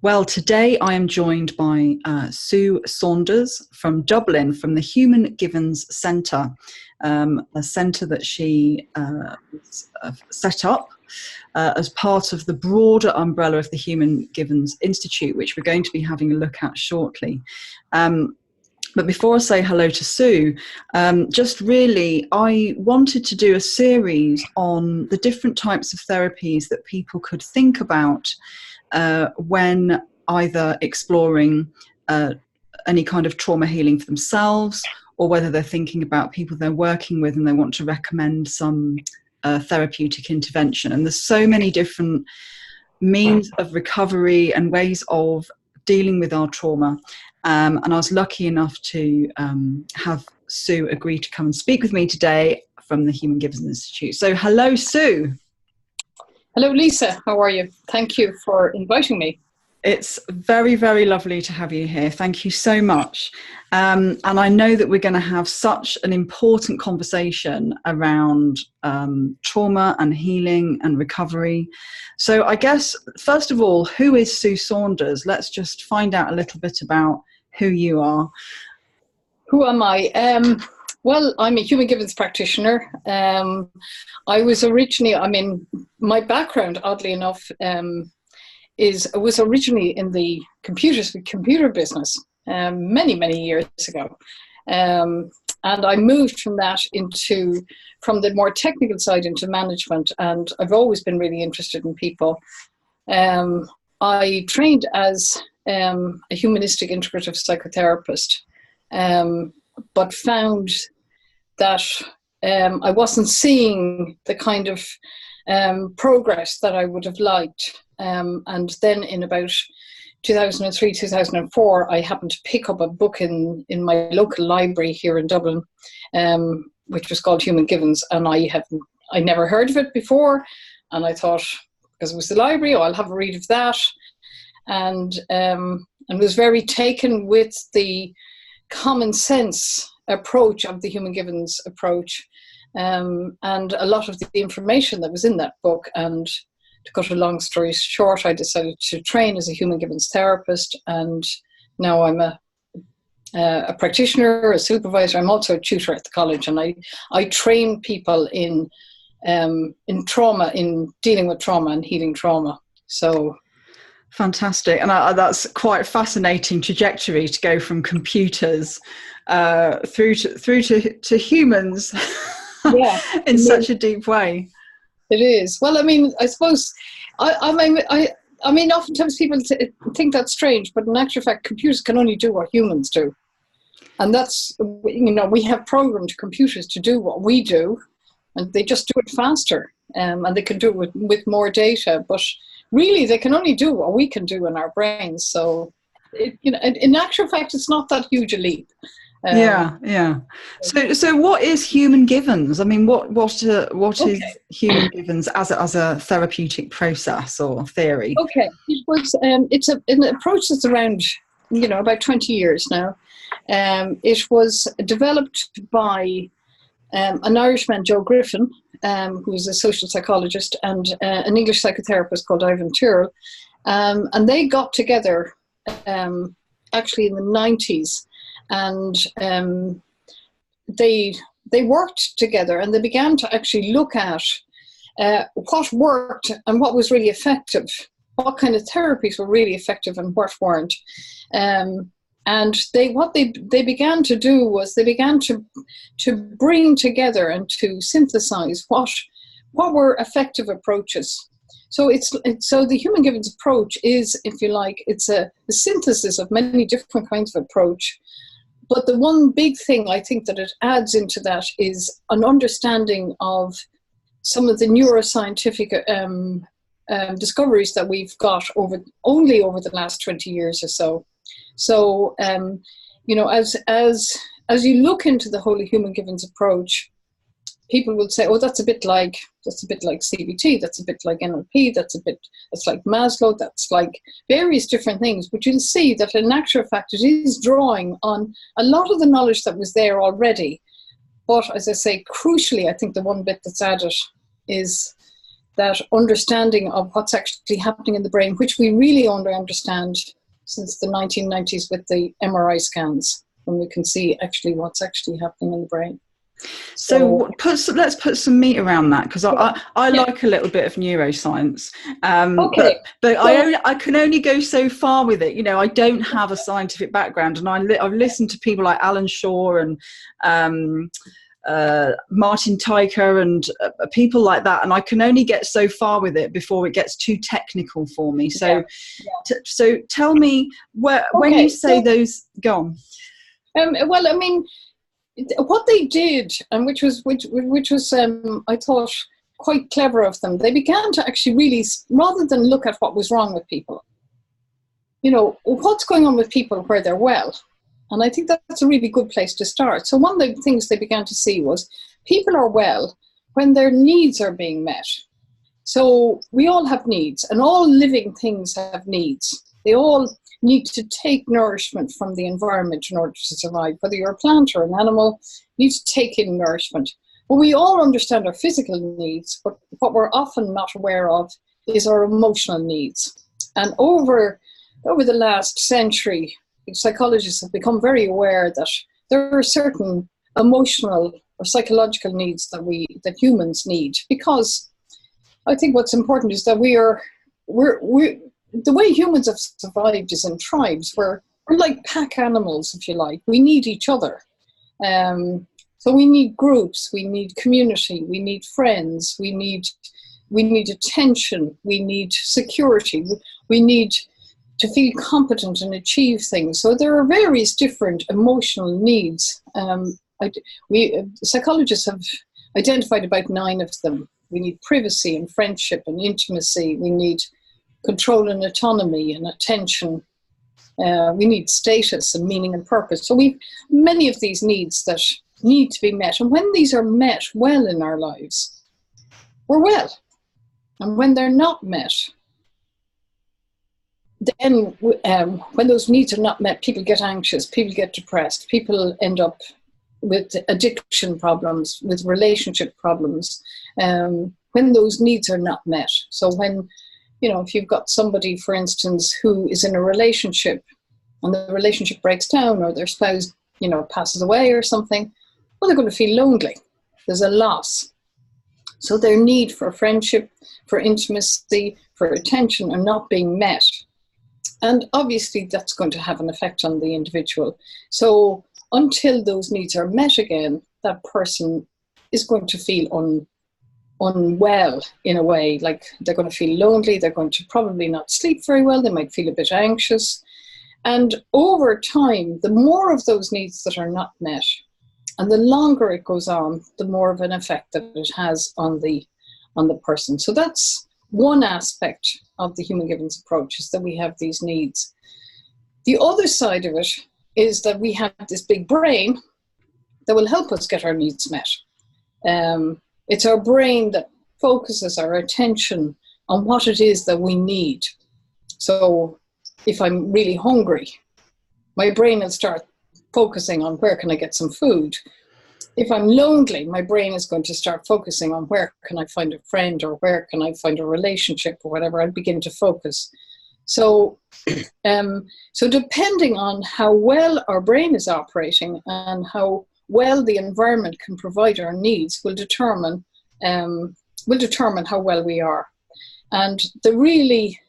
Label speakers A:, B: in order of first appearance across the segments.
A: Well, today I am joined by Sue Saunders from Dublin, from the Human Givens Centre, a centre that she set up as part of the broader umbrella of the Human Givens Institute, which we're going to be having a look at shortly. But before I say hello to Sue, I wanted to do a series on the different types of therapies that people could think about when either exploring any kind of trauma healing for themselves, or whether they're thinking about people they're working with and they want to recommend some therapeutic intervention. And there's so many different means of recovery and ways of dealing with our trauma. And I was lucky enough to have Sue agree to come and speak with me today from the Human Givens Institute. So hello, Sue.
B: Hello, Lisa. How are you? Thank you for inviting me.
A: It's very, very lovely to have you here. Thank you so much. And I know that we're going to have such an important conversation around trauma and healing and recovery. So I guess, first of all, who is Sue Saunders? Let's just find out a little bit about who you are.
B: Who am I? Well, I'm a Human Givens practitioner. I was originally, my background, oddly enough, was originally in the computer business many, many years ago. And I moved from that from the more technical side into management, and I've always been really interested in people. I trained as a humanistic integrative psychotherapist, but found that I wasn't seeing the kind of progress that I would have liked. And then in about 2003, 2004, I happened to pick up a book in my local library here in Dublin, which was called Human Givens, and I never heard of it before, and I thought, because it was the library, I'll have a read of that, and was very taken with the common sense approach of the Human Givens approach, and a lot of the information that was in that book. And to cut a long story short, I decided to train as a Human Givens therapist, and now I'm a practitioner, a supervisor. I'm also a tutor at the college, and I train people in trauma, in dealing with trauma and healing trauma. So
A: fantastic. And that's quite a fascinating trajectory to go from computers through to humans.
B: Yeah,
A: in such a deep way.
B: It is. Well, I suppose, oftentimes people think that's strange, but in actual fact, computers can only do what humans do. And that's, we have programmed computers to do what we do, and they just do it faster, and they can do it with more data. But really, they can only do what we can do in our brains. So, in actual fact, it's not that huge a leap.
A: Yeah. So what is Human Givens? What is Human Givens as a therapeutic process or theory?
B: Okay, it was it's an approach that's around about 20 years now. It was developed by an Irishman, Joe Griffin, who is a social psychologist, and an English psychotherapist called Ivan Tyrrell, and they got together actually in the 90s. And they worked together, and they began to actually look at what worked and what was really effective, what kind of therapies were really effective and what weren't. And what they began to do was they began to bring together and to synthesize what were effective approaches. So so the Human Givens approach is, if you like, it's a synthesis of many different kinds of approach. But the one big thing I think that it adds into that is an understanding of some of the neuroscientific discoveries that we've got only over the last 20 years or so. So, as you look into the whole Human Givens approach, people will say, "Oh, that's a bit like CBT. That's a bit like NLP. That's like Maslow. That's like various different things." But you'll see that in actual fact, it is drawing on a lot of the knowledge that was there already. But as I say, crucially, I think the one bit that's added is that understanding of what's actually happening in the brain, which we really only understand since the 1990s with the MRI scans, when we can see actually what's actually happening in the brain.
A: So let's put some meat around that, because I like a little bit of neuroscience,
B: okay.
A: but I can only go so far with it. You know, I don't have a scientific background, and I've listened to people like Alan Shaw and Martin Tyker and people like that, and I can only get so far with it before it gets too technical for me. So, so tell me, when you say those, go on.
B: Well, I mean, what they did, and which was I thought quite clever of them, they began to actually really, rather than look at what was wrong with people, you know, what's going on with people where they're well. And I think that's a really good place to start. So one of the things they began to see was people are well when their needs are being met. So we all have needs, and all living things have needs. They all need to take nourishment from the environment in order to survive. Whether you're a plant or an animal, you need to take in nourishment. Well, we all understand our physical needs, but what we're often not aware of is our emotional needs. And over the last century, psychologists have become very aware that there are certain emotional or psychological needs that humans need, because I think what's important is that we're the way humans have survived is in tribes. We're like pack animals, if you like. We need each other. So we need groups, we need community, we need friends, we need attention, we need security, we need to feel competent and achieve things. So there are various different emotional needs. Psychologists have identified about 9 of them. We need privacy and friendship and intimacy. We need control and autonomy and attention. We need status and meaning and purpose. So we've many of these needs that need to be met. And when these are met well in our lives, we're well. And when they're not met, then when those needs are not met, people get anxious, people get depressed, people end up with addiction problems, with relationship problems, when those needs are not met. So when, you know, if you've got somebody, for instance, who is in a relationship and the relationship breaks down, or their spouse, you know, passes away or something, well, they're going to feel lonely. There's a loss. So their need for friendship, for intimacy, for attention are not being met. And obviously that's going to have an effect on the individual. So until those needs are met again, that person is going to feel unwell in a way. Like they're going to feel lonely, they're going to probably not sleep very well, they might feel a bit anxious. And over time, the more of those needs that are not met, and the longer it goes on, the more of an effect that it has on the person. So that's one aspect of the Human Givens approach, is that we have these needs. The other side of it is that we have this big brain that will help us get our needs met. It's our brain that focuses our attention on what it is that we need. So if I'm really hungry, my brain will start focusing on where can I get some food. If I'm lonely, my brain is going to start focusing on where can I find a friend, or where can I find a relationship, or whatever. I'll begin to focus. So, so depending on how well our brain is operating and how well the environment can provide our needs will determine how well we are. And the really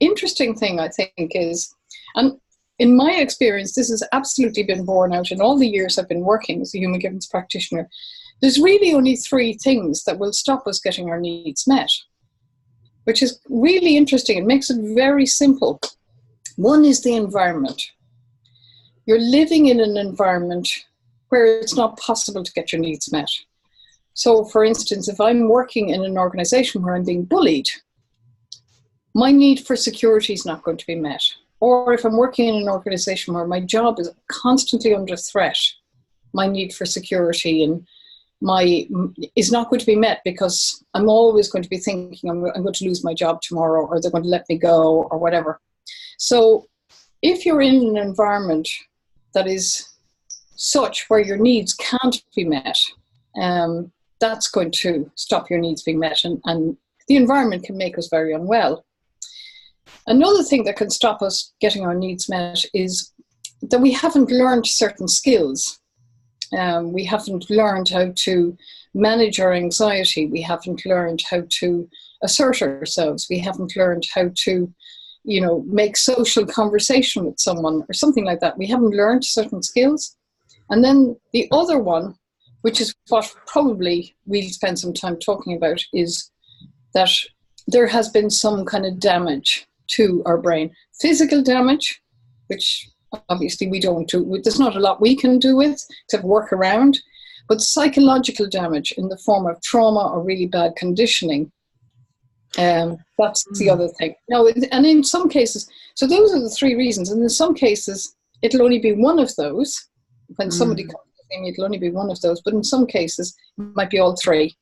B: interesting thing, I think, is, and in my experience, this has absolutely been borne out in all the years I've been working as a Human Givens practitioner, there's really only 3 things that will stop us getting our needs met, which is really interesting. It makes it very simple. One is the environment. You're living in an environment where it's not possible to get your needs met. So, for instance, if I'm working in an organization where I'm being bullied, my need for security is not going to be met. Or if I'm working in an organization where my job is constantly under threat, my need for security is not going to be met, because I'm always going to be thinking I'm going to lose my job tomorrow, or they're going to let me go, or whatever. So if you're in an environment that is such where your needs can't be met, that's going to stop your needs being met. And the environment can make us very unwell. Another thing that can stop us getting our needs met is that we haven't learned certain skills. We haven't learned how to manage our anxiety. We haven't learned how to assert ourselves. We haven't learned how to, make social conversation with someone or something like that. We haven't learned certain skills. And then the other one, which is what probably we'll spend some time talking about, is that there has been some kind of damage to our brain. Physical damage, which obviously we don't do. There's not a lot we can do with except work around. But psychological damage in the form of trauma or really bad conditioning, that's the other thing. No, and in some cases, so those are the three reasons. And in some cases, it'll only be one of those. When somebody comes to me, it'll only be one of those. But in some cases, it might be all three.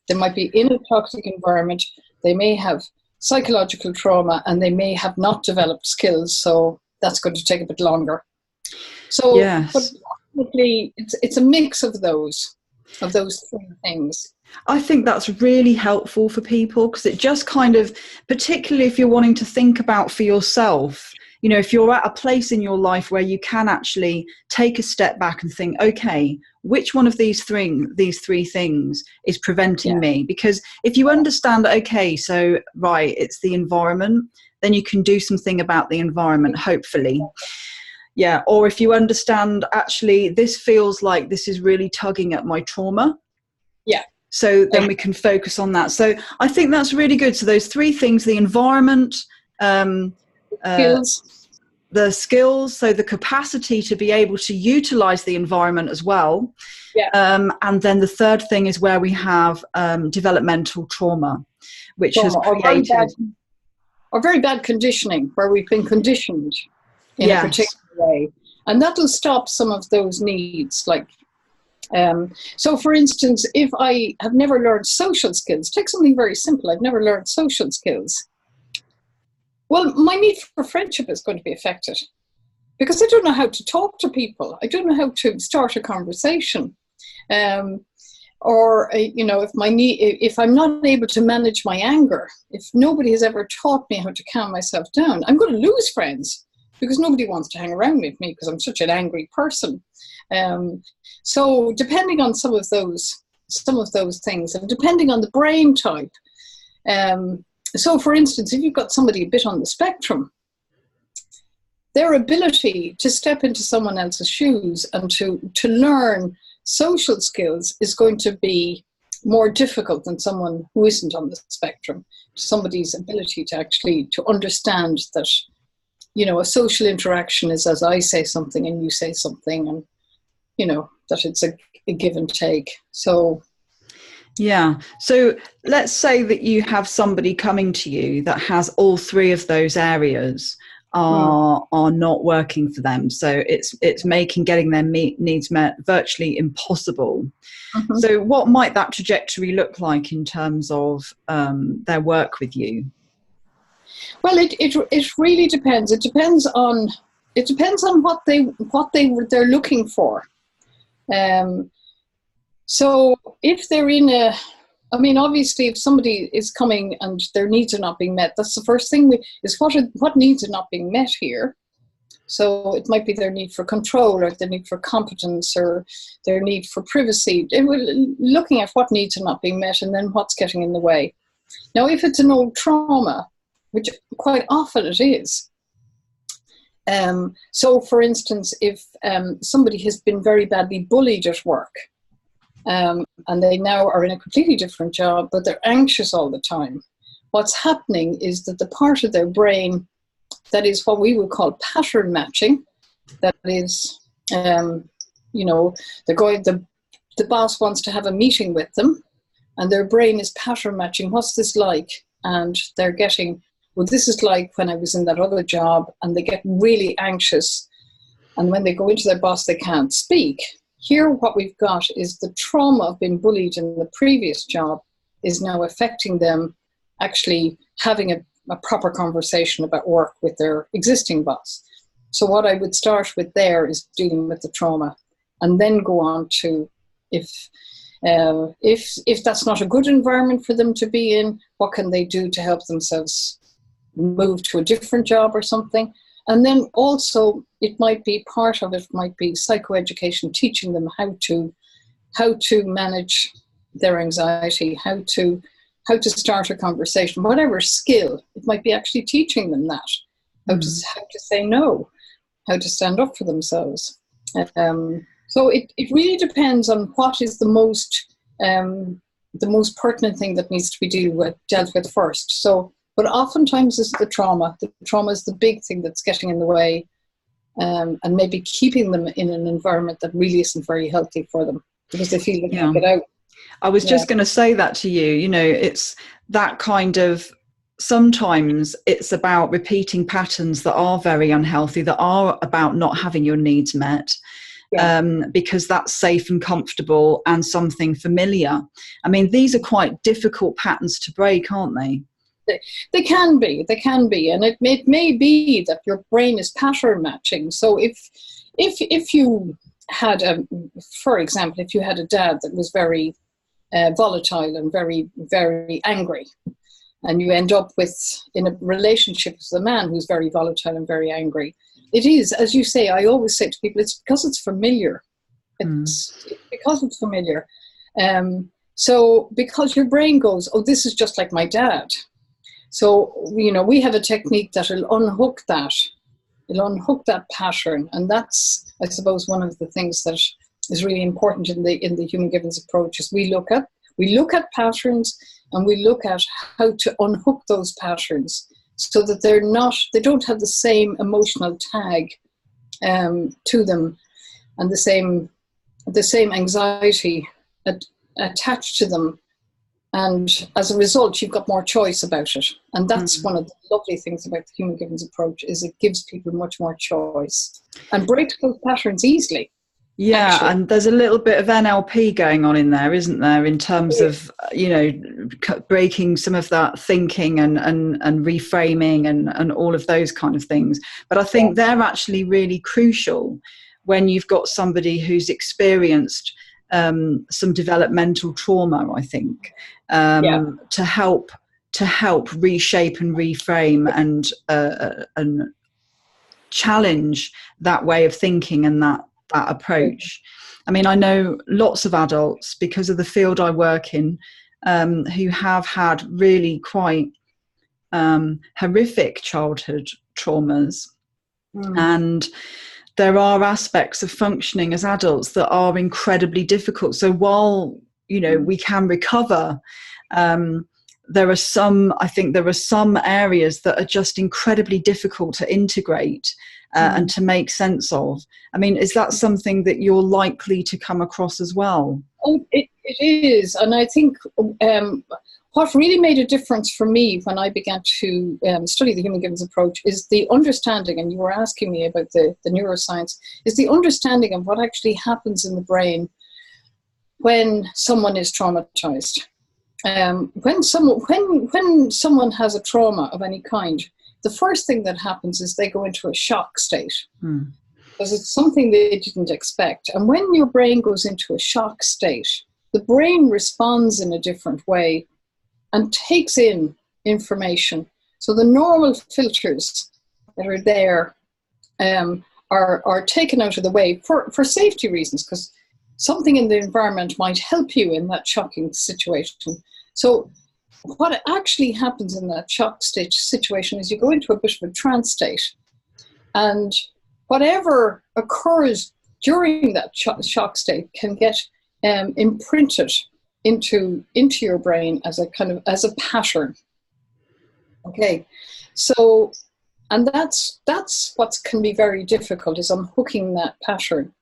B: They might be in a toxic environment. They may have psychological trauma, and they may have not developed skills. So that's going to take a bit longer. So,
A: yes.
B: But ultimately, it's a mix of those three things.
A: I think that's really helpful for people, because it just kind of, particularly if you're wanting to think about for yourself, if you're at a place in your life where you can actually take a step back and think, okay, which one of these three things is preventing me? Because if you understand, okay, so right, it's the environment, then you can do something about the environment, hopefully. Yeah. Or if you understand, actually, this feels like this is really tugging at my trauma.
B: Yeah.
A: So then we can focus on that. So I think that's really good. So those three things: the environment, the skills, so the capacity to be able to utilize the environment as well.
B: Yeah.
A: And then the third thing is where we have developmental trauma, which has created...
B: Or very bad conditioning, where we've been conditioned in a particular way. And that will stop some of those needs. Like, so for instance, if I have never learned social skills, take something very simple, I've never learned social skills. Well, my need for friendship is going to be affected, because I don't know how to talk to people. I don't know how to start a conversation. Or, if I'm not able to manage my anger, if nobody has ever taught me how to calm myself down, I'm going to lose friends, because nobody wants to hang around with me because I'm such an angry person. So depending on some of those things, and depending on the brain type. So for instance, if you've got somebody a bit on the spectrum, their ability to step into someone else's shoes and to learn social skills is going to be more difficult than someone who isn't on the spectrum. Somebody's ability to actually to understand that, a social interaction is as I say something and you say something, and, that it's a give and take. So,
A: yeah. So let's say that you have somebody coming to you that has all three of those areas are not working for them. So it's making getting their needs met virtually impossible. Mm-hmm. So what might that trajectory look like in terms of their work with you?
B: Well, it really depends. It depends on what they're looking for. So if they're in obviously, if somebody is coming and their needs are not being met, that's the first thing is what needs are not being met here. So it might be their need for control, or their need for competence, or their need for privacy. Looking at what needs are not being met, and then what's getting in the way. Now, if it's an old trauma, which quite often it is. So for instance, if somebody has been very badly bullied at work, and they now are in a completely different job, but they're anxious all the time, what's happening is that the part of their brain that is what we would call pattern matching, that is, the boss wants to have a meeting with them, and their brain is pattern matching. What's this like? And they're getting, well, this is like when I was in that other job, and they get really anxious. And when they go into their boss, they can't speak. Here, what we've got is the trauma of being bullied in the previous job is now affecting them actually having a proper conversation about work with their existing boss. So what I would start with there is dealing with the trauma, and then go on to, if If that's not a good environment for them to be in, what can they do to help themselves move to a different job or something? And then also, it might be part of it might be psychoeducation, teaching them how to manage their anxiety, how to start a conversation, whatever skill. It might be actually teaching them that, how to say no, how to stand up for themselves. So it really depends on what is the most pertinent thing that needs to be dealt with first. So, but oftentimes it's the trauma. The trauma is the big thing that's getting in the way, and maybe keeping them in an environment that really isn't very healthy for them because they feel they can't get out.
A: I was just going to say that to you. You know, it's that kind of, sometimes it's about repeating patterns that are very unhealthy, that are about not having your needs met. Because that's safe and comfortable and something familiar. I mean, these are quite difficult patterns to break, aren't they?
B: They can be, and it may be that your brain is pattern matching. So if you had for example, if you had a dad that was very volatile and very, very angry, and you end up in a relationship with a man who's very volatile and very angry, it is, as you say, I always say to people, it's because it's familiar. It's because it's familiar. So because your brain goes, oh, this is just like my dad. So, you know, we have a technique that will unhook that. It'll unhook that pattern. And that's, I suppose, one of the things that is really important in the Human Givens approach is we look at patterns, and we look at how to unhook those patterns so that they don't have the same emotional tag to them, and the same anxiety attached to them. And as a result, you've got more choice about it. And that's one of the lovely things about the Human Givens approach, is it gives people much more choice and breaks those patterns easily.
A: Yeah,
B: actually.
A: And there's a little bit of NLP going on in there, isn't there, in terms of, you know, breaking some of that thinking and reframing and all of those kind of things. But I think they're actually really crucial when you've got somebody who's experienced some developmental trauma, I think, to help reshape and reframe and challenge that way of thinking and that approach. I mean, I know lots of adults, because of the field I work in, who have had really quite horrific childhood traumas. And there are aspects of functioning as adults that are incredibly difficult. So while, you know, we can recover, there are some areas that are just incredibly difficult to integrate and to make sense of. I mean, is that something that you're likely to come across as well?
B: Oh, it is. And I think what really made a difference for me when I began to study the Human Givens approach is the understanding, and you were asking me about the neuroscience, is the understanding of what actually happens in the brain when someone is traumatized. When someone has a trauma of any kind, the first thing that happens is they go into a shock state because it's something they didn't expect. And when your brain goes into a shock state, the brain responds in a different way and takes in information. So the normal filters that are there are taken out of the way for safety reasons, because something in the environment might help you in that shocking situation. So what actually happens in that shock state situation is you go into a bit of a trance state, and whatever occurs during that shock state can get imprinted into your brain as a pattern. Okay, so, and that's what can be very difficult, is unhooking that pattern.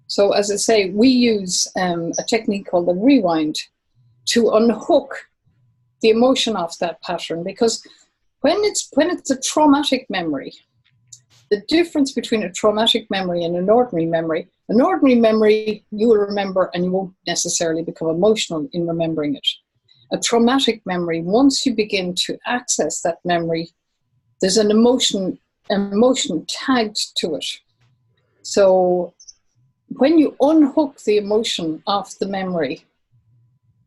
B: So as I say, we use a technique called the rewind to unhook the emotion off that pattern, because when it's a traumatic memory, the difference between a traumatic memory and an ordinary memory you will remember and you won't necessarily become emotional in remembering it. A traumatic memory, once you begin to access that memory, there's an emotion tagged to it. So when you unhook the emotion off the memory,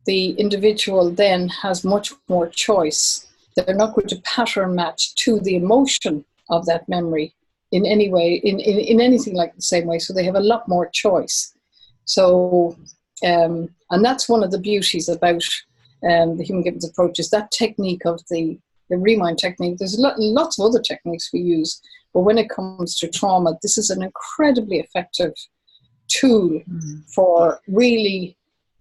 B: the individual then has much more choice. They're not going to pattern match to the emotion of that memory in any way, in anything like the same way. So they have a lot more choice. So, and that's one of the beauties about the Human Givens approach, is that technique of the rewind technique. There's lots of other techniques we use, but when it comes to trauma, this is an incredibly effective tool for really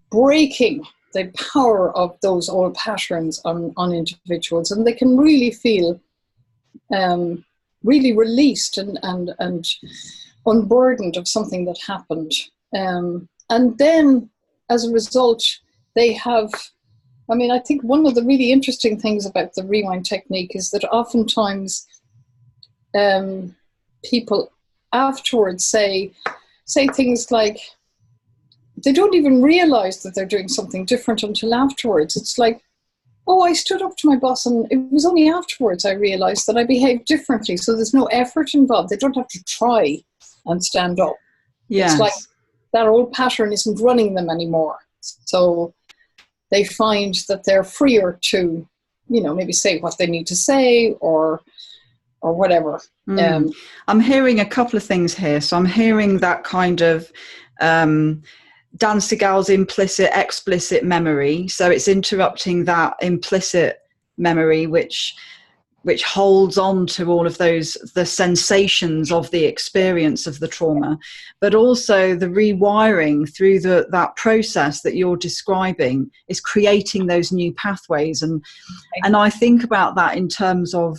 B: breaking the power of those old patterns on individuals, and they can really feel really released and unburdened of something that happened. And then as a result, they have, I mean, I think one of the really interesting things about the rewind technique is that oftentimes people afterwards say things like, they don't even realize that they're doing something different until afterwards. It's like, oh, I stood up to my boss and it was only afterwards I realized that I behaved differently. So there's no effort involved. They don't have to try and stand up.
A: Yes.
B: It's like that old pattern isn't running them anymore. So they find that they're freer to, maybe say what they need to say or whatever.
A: I'm hearing a couple of things here. So I'm hearing that kind of Dan Segal's explicit memory. So it's interrupting that implicit memory, which holds on to all of the sensations of the experience of the trauma, but also the rewiring through that process that you're describing is creating those new pathways. And I think about that in terms of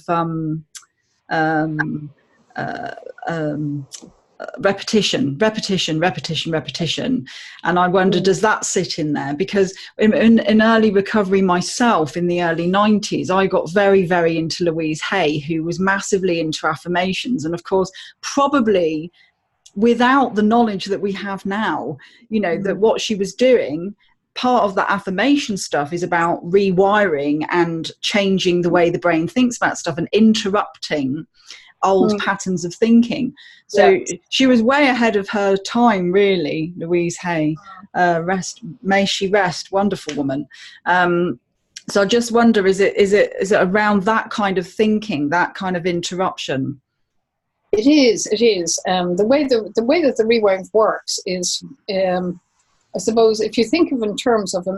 A: repetition. And I wonder, does that sit in there? Because in early recovery myself, in the early 90s, I got very, very into Louise Hay, who was massively into affirmations. And of course, probably without the knowledge that we have now, that what she was doing, part of that affirmation stuff is about rewiring and changing the way the brain thinks about stuff and interrupting old patterns of thinking. So she was way ahead of her time, really, Louise Hay. May she rest, wonderful woman. So I just wonder, is it around that kind of thinking, that kind of interruption?
B: It is. The way that the rewiring works is, I suppose, if you think of in terms of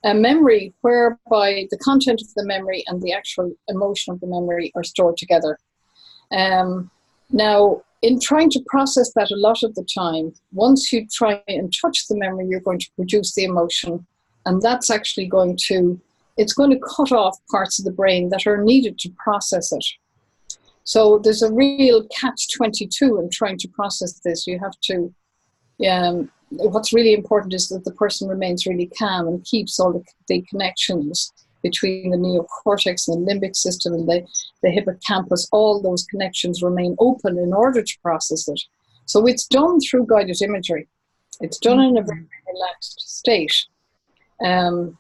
B: a memory whereby the content of the memory and the actual emotion of the memory are stored together. Now, in trying to process that a lot of the time, once you try and touch the memory, you're going to produce the emotion, and that's actually it's going to cut off parts of the brain that are needed to process it. So there's a real catch-22 in trying to process this. You have to, what's really important is that the person remains really calm and keeps all the connections between the neocortex and the limbic system and the hippocampus. All those connections remain open in order to process it. So it's done through guided imagery. It's done in a very relaxed state. And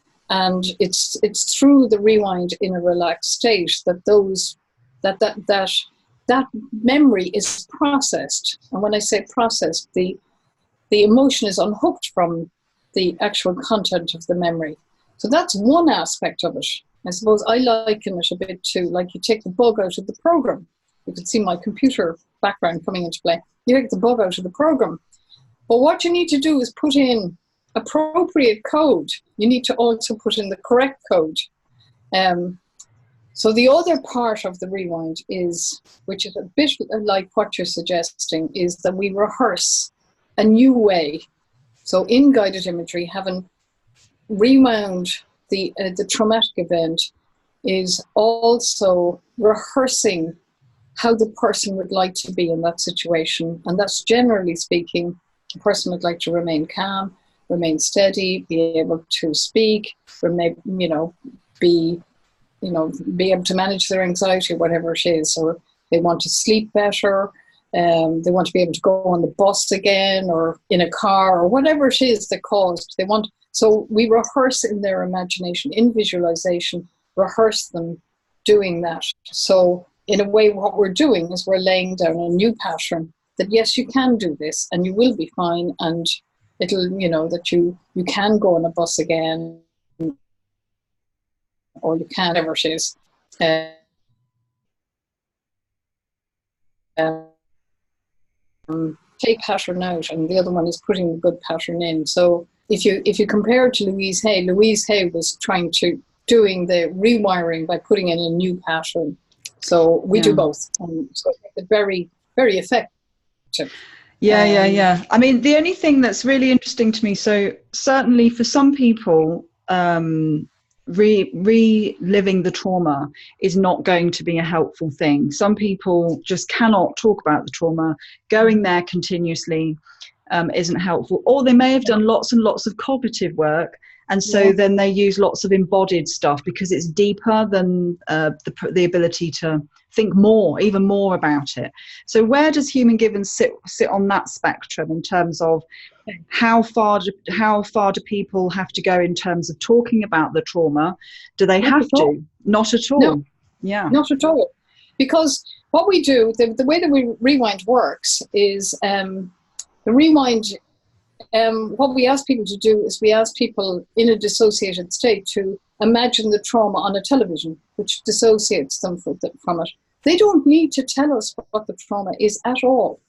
B: it's through the rewind in a relaxed state that that memory is processed. And when I say processed, the emotion is unhooked from the actual content of the memory. So that's one aspect of it. I suppose I liken it a bit to, like, you take the bug out of the program. You can see my computer background coming into play. You take the bug out of the program. But what you need to do is put in appropriate code. You need to also put in the correct code. So the other part of the rewind is, which is a bit like what you're suggesting, is that we rehearse a new way. So in guided imagery, having rewound the traumatic event is also rehearsing how the person would like to be in that situation. And that's, generally speaking, the person would like to remain calm, remain steady, be able to speak, be able to manage their anxiety, whatever it is, or they want to sleep better, they want to be able to go on the bus again or in a car or whatever it is that caused. So we rehearse in their imagination, in visualization, rehearse them doing that. So in a way, what we're doing is we're laying down a new pattern that, yes, you can do this and you will be fine, and it'll, that you can go on a bus again or you can't, whatever it is. Um, take pattern out, and the other one is putting a good pattern in. So if you compare it to Louise Hay was doing the rewiring by putting in a new pattern. So we do both, so it's very, very effective.
A: Yeah. I mean, the only thing that's really interesting to me, so certainly for some people, reliving the trauma is not going to be a helpful thing. Some people just cannot talk about the trauma. Going there continuously isn't helpful. Or they may have done lots and lots of cognitive work, and so then they use lots of embodied stuff because it's deeper than the ability to think even more about it. So where does Human Givens sit on that spectrum in terms of how far do people have to go in terms of talking about the trauma? Do they have to? Not at all.
B: No.
A: Yeah.
B: Not at all. Because what we do, the way that rewind works is the rewind, what we ask people to do is we ask people in a dissociated state to imagine the trauma on a television, which dissociates them from it. They don't need to tell us what the trauma is at all,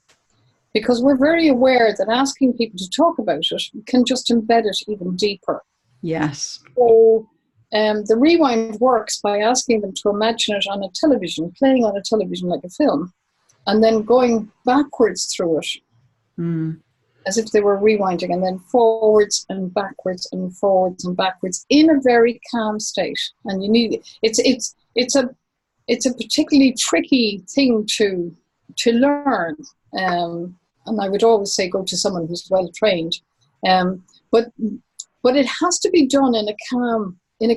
B: because we're very aware that asking people to talk about it can just embed it even deeper.
A: Yes.
B: So the rewind works by asking them to imagine it on a television, playing on a television like a film, and then going backwards through it. As if they were rewinding, and then forwards and backwards and forwards and backwards in a very calm state. And you need it's a particularly tricky thing to learn. And I would always say go to someone who's well trained. But it has to be done in a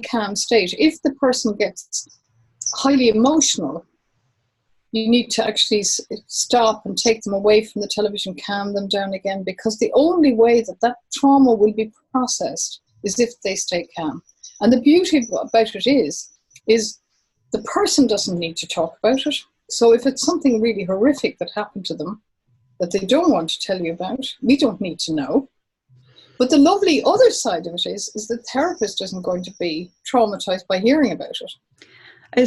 B: calm state. If the person gets highly emotional, you need to actually stop and take them away from the television, calm them down again, because the only way that trauma will be processed is if they stay calm. And the beauty about it is the person doesn't need to talk about it. So if it's something really horrific that happened to them that they don't want to tell you about, we don't need to know. But the lovely other side of it is the therapist isn't going to be traumatized by hearing about it.
A: I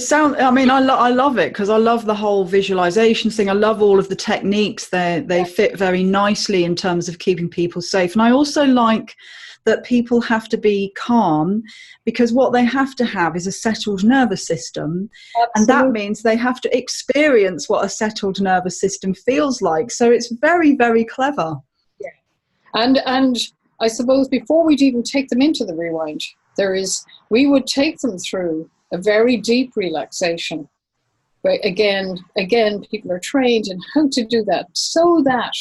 A: love it because I love the whole visualization thing. I love all of the techniques. They fit very nicely in terms of keeping people safe. And I also like that people have to be calm, because what they have to have is a settled nervous system. Absolutely. And that means they have to experience what a settled nervous system feels like. So it's very, very clever.
B: Yeah. And I suppose before we'd even take them into the rewind, we would take them through a very deep relaxation. But again, people are trained in how to do that so that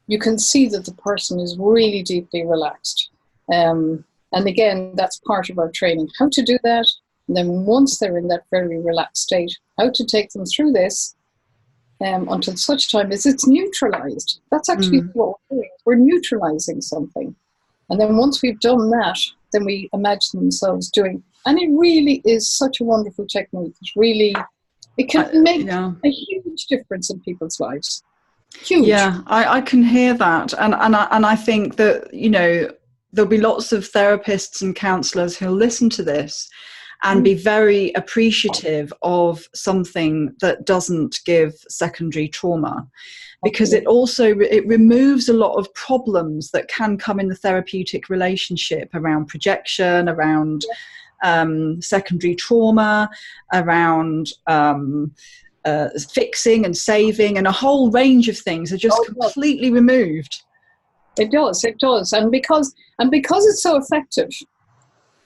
B: you can see that the person is really deeply relaxed. And again, that's part of our training, how to do that. And then once they're in that very relaxed state, how to take them through this until such time as it's neutralized. That's actually what we're doing. We're neutralizing something. And then once we've done that, then we imagine themselves doing. And it really is such a wonderful technique. It can make a huge difference in people's lives. Huge.
A: Yeah, I can hear that. And I think that, there'll be lots of therapists and counsellors who'll listen to this and be very appreciative of something that doesn't give secondary trauma, because it removes a lot of problems that can come in the therapeutic relationship around projection, around secondary trauma, around fixing and saving, and a whole range of things are just completely removed.
B: It does, and because it's so effective,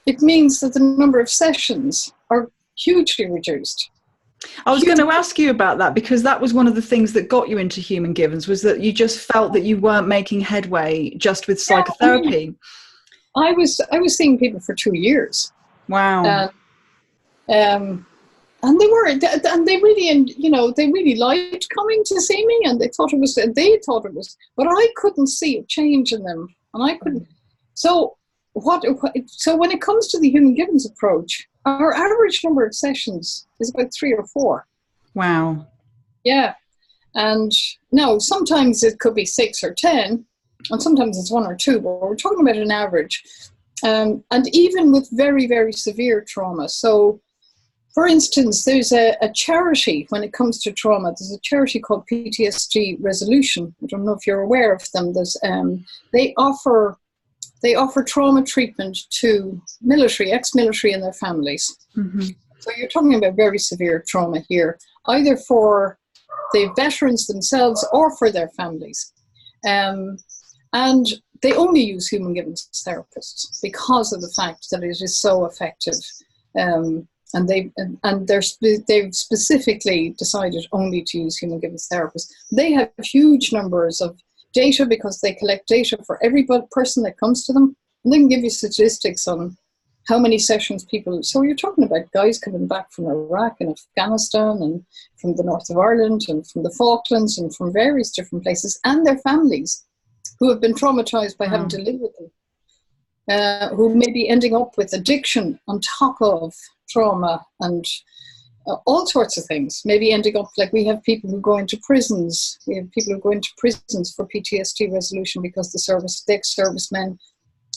B: it means that the number of sessions are hugely reduced.
A: I was going to ask you about that, because that was one of the things that got you into Human Givens, was that you just felt that you weren't making headway just with psychotherapy.
B: I was seeing people for 2 years.
A: Wow.
B: And they really liked coming to see me, and they thought it was, but I couldn't see a change in them, and I couldn't. So when it comes to the Human Givens approach, our average number of sessions is about 3 or 4.
A: Wow.
B: Yeah. And now sometimes it could be 6 or 10, and sometimes it's 1 or 2, but we're talking about an average. And even with very, very severe trauma. So, for instance, there's a charity when it comes to trauma. There's a charity called PTSD Resolution. I don't know if you're aware of them. They offer trauma treatment to ex-military and their families.
A: Mm-hmm.
B: So you're talking about very severe trauma here, either for the veterans themselves or for their families. And they only use human givens therapists because of the fact that it is so effective. And they've specifically decided only to use human givens therapists. They have huge numbers of data because they collect data for every person that comes to them. And they can give you statistics on how many sessions people. So you're talking about guys coming back from Iraq and Afghanistan and from the north of Ireland and from the Falklands and from various different places, and their families who have been traumatized by having to live with them, who may be ending up with addiction on top of trauma and all sorts of things. Maybe ending up, like we have people who go into prisons. We have people who go into prisons for PTSD resolution because the ex-servicemen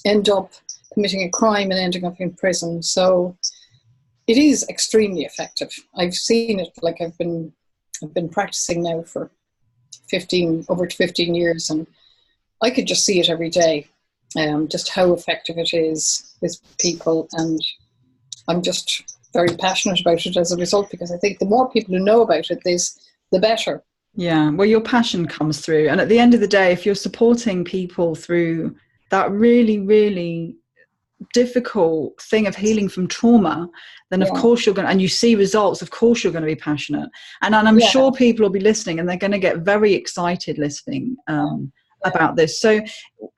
B: end up committing a crime and ending up in prison. So it is extremely effective. I've seen it. Like I've been practicing now for over 15 years, and I could just see it every day. Just how effective it is with people, and I'm just very passionate about it as a result, because I think the more people who know about it, the better.
A: Yeah, well, your passion comes through, and at the end of the day, if you're supporting people through that really, really difficult thing of healing from trauma, then of course you're going to, and you see results, of course you're going to be passionate. And I'm sure people will be listening, and they're going to get very excited listening about this. So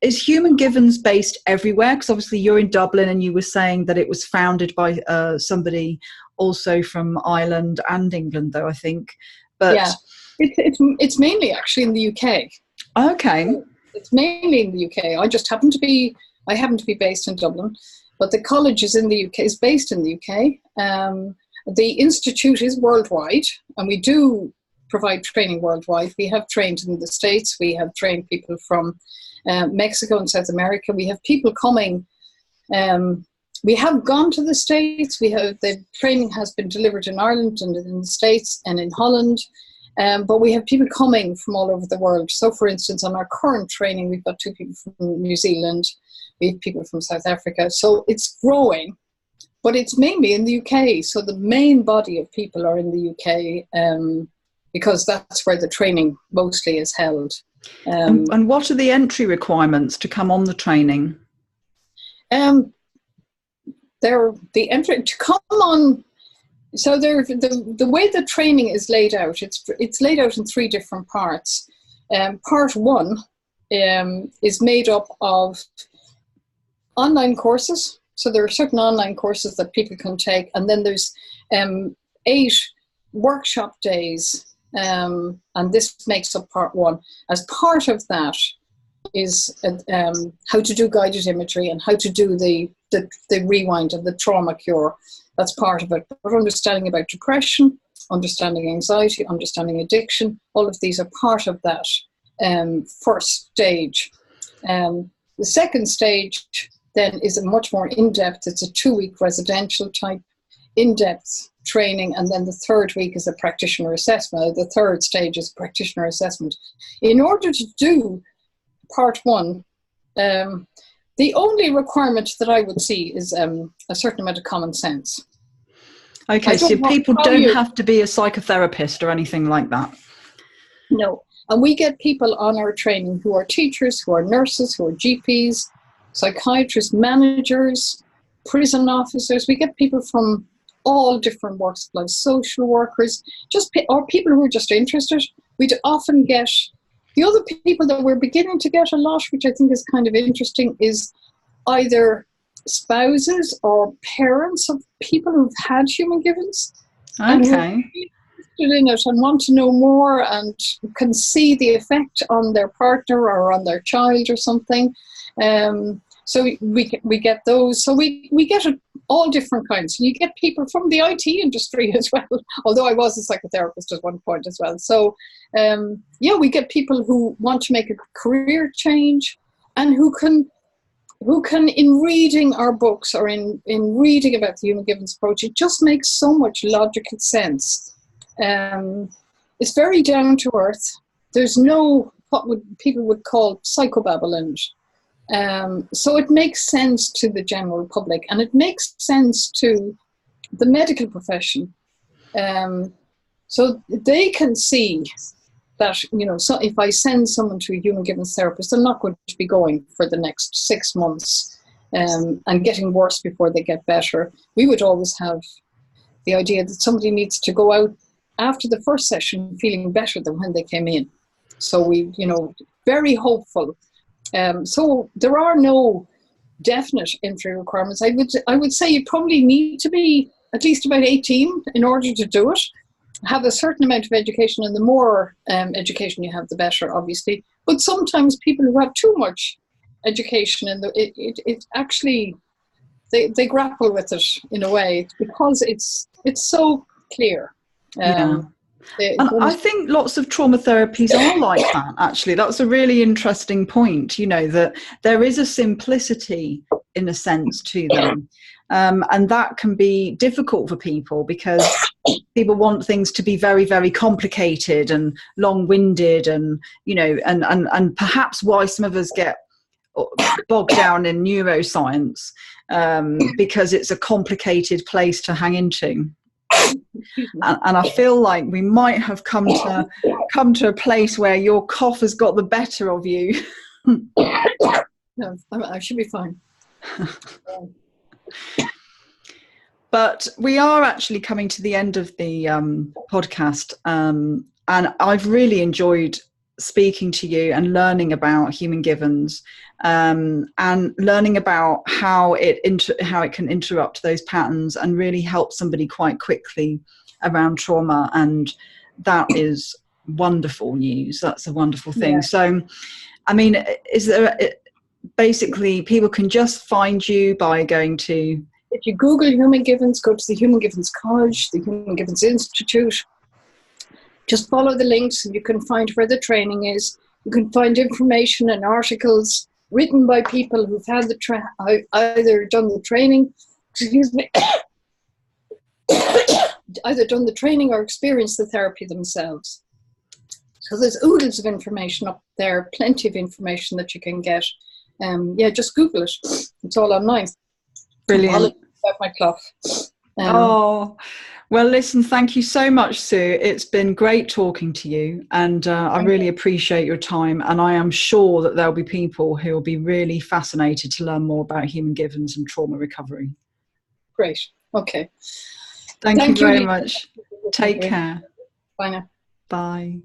A: is Human Givens based everywhere? Because obviously you're in Dublin, and you were saying that it was founded by somebody also from Ireland and England, though, I think. But
B: yeah, it's mainly actually in the UK.
A: Okay.
B: It's mainly in the UK. I happen to be based in Dublin, but the college is based in the UK. The institute is worldwide, and we do provide training worldwide. We have trained in the States. We have trained people from Mexico and South America. We have people coming. We have gone to the States. The training has been delivered in Ireland and in the States and in Holland. But we have people coming from all over the world. So, for instance, on our current training, we've got 2 people from New Zealand. We have people from South Africa. So it's growing, but it's mainly in the UK. So the main body of people are in the UK because that's where the training mostly is held.
A: And what are the entry requirements to come on the training?
B: The entry to come on. So the way the training is laid out, it's laid out in 3 different parts. Part 1 is made up of online courses. So there are certain online courses that people can take, and then there's 8 workshop days, and this makes up part 1. As part of that is how to do guided imagery and how to do the rewind and the trauma cure. That's part of it. But understanding about depression, understanding anxiety, understanding addiction, all of these are part of that first stage. The second stage then is a much more in-depth, it's a 2-week residential type in-depth training, and then the 3rd week is a practitioner assessment. The 3rd stage is practitioner assessment. In order to do part 1, the only requirement that I would see is a certain amount of common sense.
A: Okay, so people don't have to be a psychotherapist or anything like that?
B: No. And we get people on our training who are teachers, who are nurses, who are GPs, psychiatrists, managers, prison officers. We get people from all different walks of life, social workers, or people who are just interested. We'd often get the other people that we're beginning to get a lot, which I think is kind of interesting, is either spouses or parents of people who've had human givens.
A: Okay.
B: And interested in it and want to know more and can see the effect on their partner or on their child or something. So we get those. So we get all different kinds. You get people from the IT industry as well, although I was a psychotherapist at one point as well. So we get people who want to make a career change and who can who can, in reading our books or in reading about the Human Givens approach, it just makes so much logical sense. It's very down to earth. There's no, what people would call psychobabble in it. So it makes sense to the general public, and it makes sense to the medical profession. So they can see that, so if I send someone to a Human Givens therapist, they're not going to be going for the next 6 months and getting worse before they get better. We would always have the idea that somebody needs to go out after the first session feeling better than when they came in. So we, very hopeful. So there are no definite entry requirements. I would say you probably need to be at least about 18 in order to do it. Have a certain amount of education, and the more education you have, the better, obviously. But sometimes people who have too much education, and it actually, they grapple with it in a way because it's so clear.
A: And I think lots of trauma therapies are like that, actually. That's a really interesting point, that there is a simplicity, in a sense, to them. And that can be difficult for people because people want things to be very, very complicated and long-winded, and, and perhaps why some of us get bogged down in neuroscience, because it's a complicated place to hang into. And I feel like we might have come to a place where your cough has got the better of you.
B: No, I should be fine.
A: But we are actually coming to the end of the podcast, and I've really enjoyed speaking to you and learning about Human Givens, and learning about how it can interrupt those patterns and really help somebody quite quickly around trauma. And that is wonderful news. That's a wonderful thing. Yeah. So, I mean, is there basically people can just find you by going to...
B: If you Google Human Givens, go to the Human Givens College, the Human Givens Institute. Just follow the links and you can find where the training is. You can find information and articles written by people who've had either done the training, either done the training or experienced the therapy themselves. So there's oodles of information up there, plenty of information that you can get. Just Google it. It's all online.
A: Brilliant.
B: About my
A: cough. Well, listen, thank you so much, Sue. It's been great talking to you, and I really appreciate your time. And I am sure that there'll be people who will be really fascinated to learn more about Human Givens and trauma recovery.
B: Great. Okay.
A: Thank you very much. Take care.
B: Bye now.
A: Bye.